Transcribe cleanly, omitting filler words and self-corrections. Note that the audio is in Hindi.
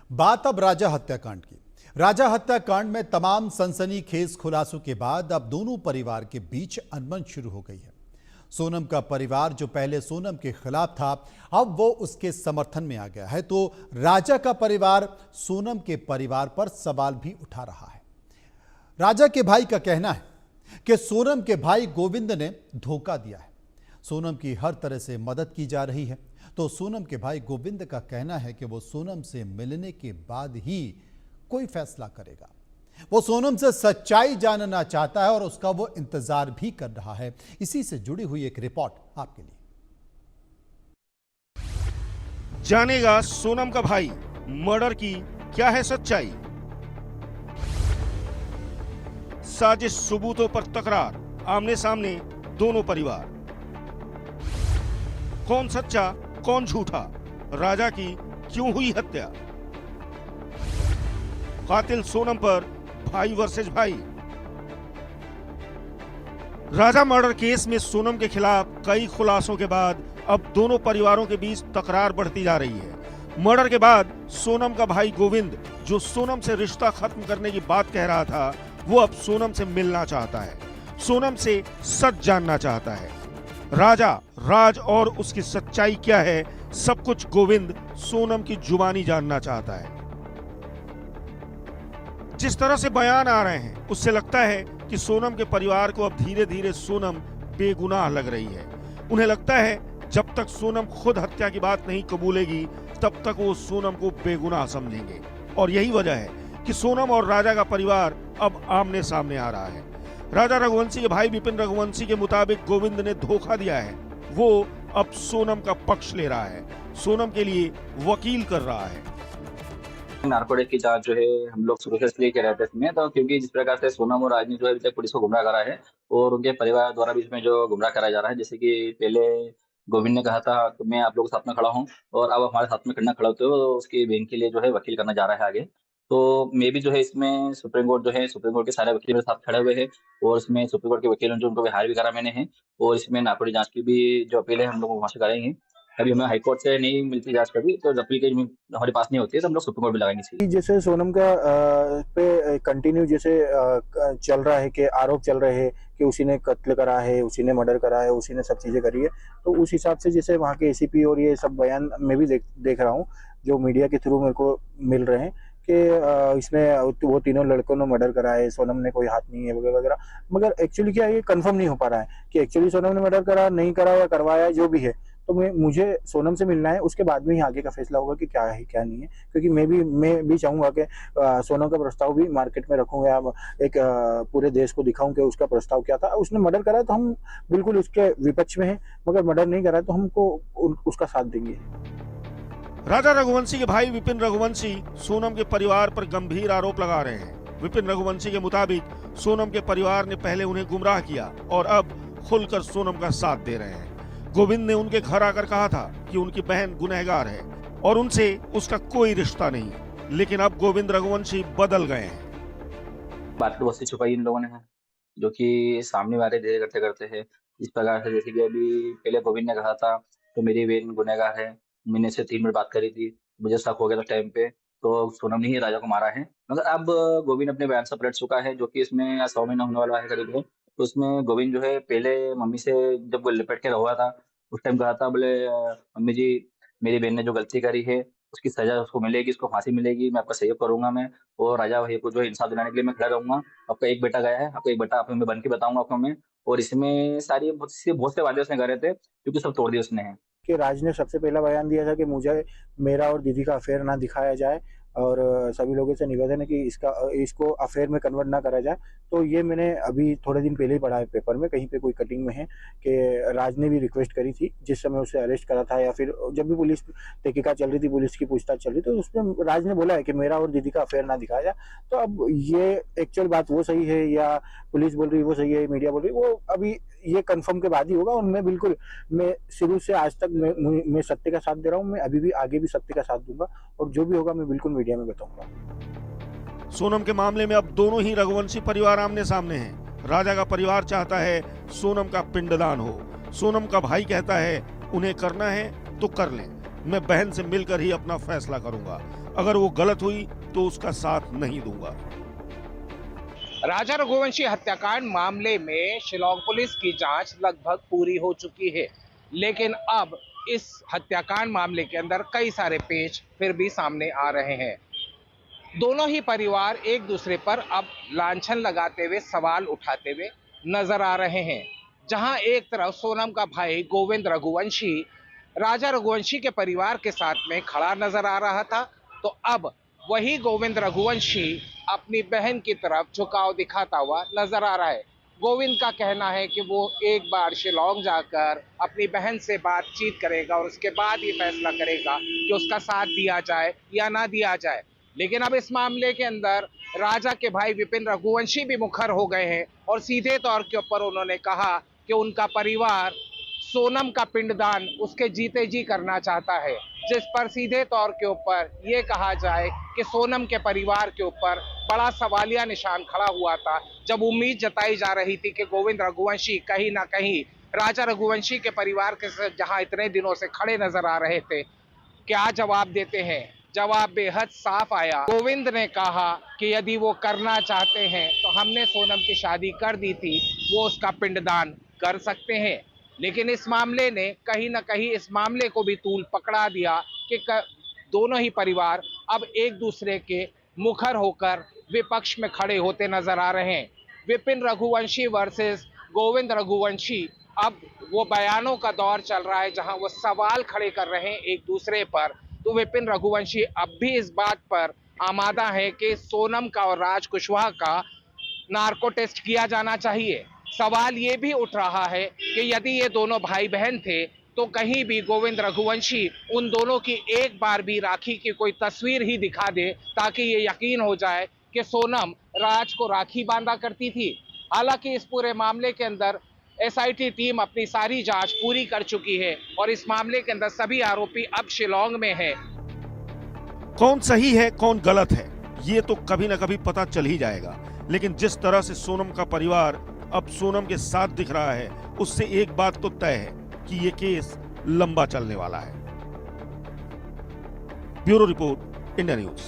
बात अब राजा हत्याकांड की। राजा हत्याकांड में तमाम सनसनीखेज खुलासों के बाद अब दोनों परिवार के बीच अनबन शुरू हो गई है। सोनम का परिवार जो पहले सोनम के खिलाफ था, अब वो उसके समर्थन में आ गया है, तो राजा का परिवार सोनम के परिवार पर सवाल भी उठा रहा है। राजा के भाई का कहना है कि सोनम के भाई गोविंद ने धोखा दिया है। सोनम की हर तरह से मदद की जा रही है, तो सोनम के भाई गोविंद का कहना है कि वो सोनम से मिलने के बाद ही कोई फैसला करेगा। वो सोनम से सच्चाई जानना चाहता है और उसका वो इंतजार भी कर रहा है। इसी से जुड़ी हुई एक रिपोर्ट आपके लिए। जानेगा सोनम का भाई, मर्डर की क्या है सच्चाई। साजिश सबूतों पर तकरार, आमने सामने दोनों परिवार। कौन सच्चा कौन झूठा, राजा की क्यों हुई हत्या। कातिल सोनम पर भाई वर्सेस भाई। राजा मर्डर केस में सोनम के खिलाफ कई खुलासों के बाद अब दोनों परिवारों के बीच तकरार बढ़ती जा रही है। मर्डर के बाद सोनम का भाई गोविंद, जो सोनम से रिश्ता खत्म करने की बात कह रहा था, वो अब सोनम से मिलना चाहता है, सोनम से सच जानना चाहता है। राजा, राज और उसकी सच्चाई क्या है, सब कुछ गोविंद सोनम की जुबानी जानना चाहता है। जिस तरह से बयान आ रहे हैं, उससे लगता है कि सोनम के परिवार को अब धीरे धीरे सोनम बेगुनाह लग रही है। उन्हें लगता है जब तक सोनम खुद हत्या की बात नहीं कबूलेगी, तब तक वो सोनम को बेगुनाह समझेंगे। और यही वजह है कि सोनम और राजा का परिवार अब आमने सामने आ रहा है। राजा रघुवंशी के भाई विपिन रघुवंशी के मुताबिक गोविंद ने धोखा दिया है। वो अब सोनम का पक्ष ले रहा है, सोनम के लिए वकील कर रहा है। नार्कोटिक की जांच जो है हम लोग शुरू से इसलिए कर रहे थे इसमें, तो क्योंकि जिस प्रकार से सोनम और राज ने जो है अभी तक पुलिस को गुमराह करा है और उनके परिवार द्वारा भी इसमें जो गुमराह कराया जा रहा है। जैसे कि पहले गोविंद ने कहा था कि मैं आप लोगों के साथ में खड़ा हूं, और अब हमारे साथ में खड़ना खड़ा होते हो, तो उसकी बहन के लिए जो है वकील करना जा रहा है आगे। तो मैं भी जो है इसमें सुप्रीम कोर्ट जो है, सुप्रीम कोर्ट के सारे वकील मेरे साथ खड़े हुए हैं, और इसमें सुप्रीम कोर्ट के वकील जो उनको हायर भी करा मैंने है, और इसमें नार्कोटिक जांच की भी जो अपील है हम लोग वहां से कराएंगे। अभी हमें हाई कोर्ट से नहीं मिलती जांच कभी, तो अपील के हमारे पास नहीं होती है, तो हम लोग सुप्रीम कोर्ट भी लगाएंगे। जैसे सोनम का पे कंटिन्यू जैसे चल रहा है कि आरोप चल रहे हैं कि उसी ने कत्ल करा है, उसी ने मर्डर करा है, उसी ने सब चीजें करी है, तो उस हिसाब से जैसे वहाँ के एसीपी और ये सब बयान मैं भी देख रहा हूँ जो मीडिया के थ्रू मेरे को मिल रहे हैं कि इसमें वो तीनों लड़कों ने मर्डर करा है, सोनम ने कोई हाथ नहीं है वगैरह वगैरह। मगर एक्चुअली क्या है, ये कंफर्म नहीं हो पा रहा है कि एक्चुअली सोनम ने मर्डर करा नहीं करा या करवाया, जो भी है। तो मुझे सोनम से मिलना है, उसके बाद में ही आगे का फैसला होगा कि क्या है क्या नहीं है। क्योंकि मैं भी चाहूंगा कि सोनम का प्रस्ताव भी मार्केट में रखूंगा, एक पूरे देश को दिखाऊं कि उसका प्रस्ताव क्या था। उसने मर्डर करा तो हम बिल्कुल उसके विपक्ष में हैं, मगर मर्डर नहीं करा तो हमको उसका साथ देंगे। राजा रघुवंशी के भाई विपिन रघुवंशी सोनम के परिवार पर गंभीर आरोप लगा रहे हैं। विपिन रघुवंशी के मुताबिक सोनम के परिवार ने पहले उन्हें गुमराह किया और अब खुलकर सोनम का साथ दे रहे हैं। गोविंद ने उनके घर आकर कहा था कि उनकी बहन गुनहगार है और उनसे उसका कोई रिश्ता नहीं, लेकिन अब गोविंद रघुवंशी बदल गए हैं। बात तो बहुत सी छुपाई इन लोगों ने है, जो कि सामने वाले धीरे करते करते हैं। इस प्रकार से जैसे कि अभी पहले गोविंद ने कहा था तो मेरी बहन गुनहगार है, मैंने से 3 मिनट बात करी थी, मुझे शक हो गया था टाइम पे, तो सोनम ने ही राजा को मारा है। मगर अब गोविंद अपने बयान से पलट चुका है, जो कि इसमें 100 महीना होने वाला है करीब में। तो उसमें गोविंद जो है पहले मम्मी से जब वो लिपट के हुआ था, उस टाइम कहा था बोले मम्मी जी मेरी बहन ने जो गलती करी है उसकी सजा उसको मिलेगी, उसको फांसी मिलेगी, मैं आपका सहयोग करूंगा मैं, और राजा भाई को जो इंसाफ दिलाने के लिए मैं खड़ा रहूंगा। आपका एक बेटा गया है, आपका एक बेटा आप मैं बन के बताऊंगा आपको मैं। और इसमें सारी बहुत से वादे उसने करे थे, क्योंकि सब तोड़ दिए उसने है। कि राज ने सबसे पहला बयान दिया था कि मुझे मेरा और दीदी का अफेयर ना दिखाया जाए, और सभी लोगों से निवेदन है कि इसको अफेयर में कन्वर्ट ना करा जाए। तो ये मैंने अभी थोड़े दिन पहले ही पढ़ा है पेपर में, कहीं पे कोई कटिंग में है कि राज ने भी रिक्वेस्ट करी थी जिस समय उसे अरेस्ट करा था, या फिर जब भी पुलिस तहकीकात चल रही थी, पुलिस की पूछताछ चल रही थी, तो उसमें राज ने बोला है कि मेरा और दीदी का अफेयर ना दिखाया जाए। तो अब ये एक्चुअल बात वो सही है या पुलिस बोल रही है वो सही है, मीडिया बोल रही है, वो अभी ये कंफर्म के बाद ही होगा। और मैं शुरू से आज तक मैं सत्य का साथ दे रहा हूँ, मैं अभी भी आगे भी सत्य का साथ दूंगा, और जो भी होगा मैं बिल्कुल मीडिया में बताऊंगा। सोनम के मामले में अब दोनों ही रघुवंशी परिवार आमने सामने हैं। राजा का परिवार चाहता है सोनम का पिंडदान हो, सोनम का भाई कहता है उन्हें करना है तो कर लें। मैं बहन से मिलकर ही अपना फैसला करूंगा। अगर वो गलत हुई तो उसका साथ नहीं दूंगा। राजा रघुवंशी हत्याकांड मामले में शिलांग पुलिस की जांच लगभग पूरी हो चुकी है, लेकिन अब इस हत्याकांड मामले के अंदर कई सारे पेच फिर भी सामने आ रहे हैं। दोनों ही परिवार एक दूसरे पर अब लांछन लगाते हुए, सवाल उठाते हुए नजर आ रहे हैं। जहां एक तरफ सोनम का भाई गोविंद रघुवंशी राजा रघुवंशी के परिवार के साथ में खड़ा नजर आ रहा था, तो अब वही गोविंद रघुवंशी अपनी बहन की तरफ झुकाव दिखाता हुआ नजर आ रहा है। गोविंद का कहना है कि वो एक बार शिलांग जाकर अपनी बहन से बातचीत करेगा और उसके बाद ही फैसला करेगा कि उसका साथ दिया जाए या ना दिया जाए। लेकिन अब इस मामले के अंदर राजा के भाई विपिन रघुवंशी भी मुखर हो गए हैं और सीधे तौर के ऊपर उन्होंने कहा कि उनका परिवार सोनम का पिंडदान उसके जीते जी करना चाहता है, जिस पर सीधे तौर के ऊपर ये कहा जाए कि सोनम के परिवार के ऊपर बड़ा सवालिया निशान खड़ा हुआ था, जब उम्मीद जताई जा रही थी कि गोविंद रघुवंशी कहीं ना कहीं राजा रघुवंशी के परिवार के साथ जहां इतने दिनों से खड़े नजर आ रहे थे, क्या जवाब देते हैं। जवाब बेहद साफ आया। गोविंद ने कहा कि यदि वो करना चाहते हैं तो हमने सोनम की शादी कर दी थी, वो उसका पिंडदान कर सकते हैं। लेकिन इस मामले ने कहीं ना कहीं इस मामले को भी तूल पकड़ा दिया कि दोनों ही परिवार अब एक दूसरे के मुखर होकर विपक्ष में खड़े होते नजर आ रहे हैं। विपिन रघुवंशी वर्सेस गोविंद रघुवंशी, अब वो बयानों का दौर चल रहा है जहां वो सवाल खड़े कर रहे हैं एक दूसरे पर। तो विपिन रघुवंशी अब भी इस बात पर आमादा है कि सोनम का और राज कुशवाहा का नार्को टेस्ट किया जाना चाहिए। सवाल ये भी उठ रहा है कि यदि ये दोनों भाई बहन थे तो कहीं भी गोविंद रघुवंशी उन दोनों की एक बार भी राखी की कोई तस्वीर ही दिखा दे, ताकि ये यकीन हो जाए कि सोनम राज को राखी बांधा करती थी। हालांकि इस पूरे मामले के अंदर एसआईटी टीम अपनी सारी जांच पूरी कर चुकी है और इस मामले के अंदर सभी आरोपी अब शिलांग में है। कौन सही है कौन गलत है ये तो कभी ना कभी पता चल ही जाएगा, लेकिन जिस तरह से सोनम का परिवार अब सोनम के साथ दिख रहा है, उससे एक बात तो तय है कि ये केस लंबा चलने वाला है। Bureau report, India news.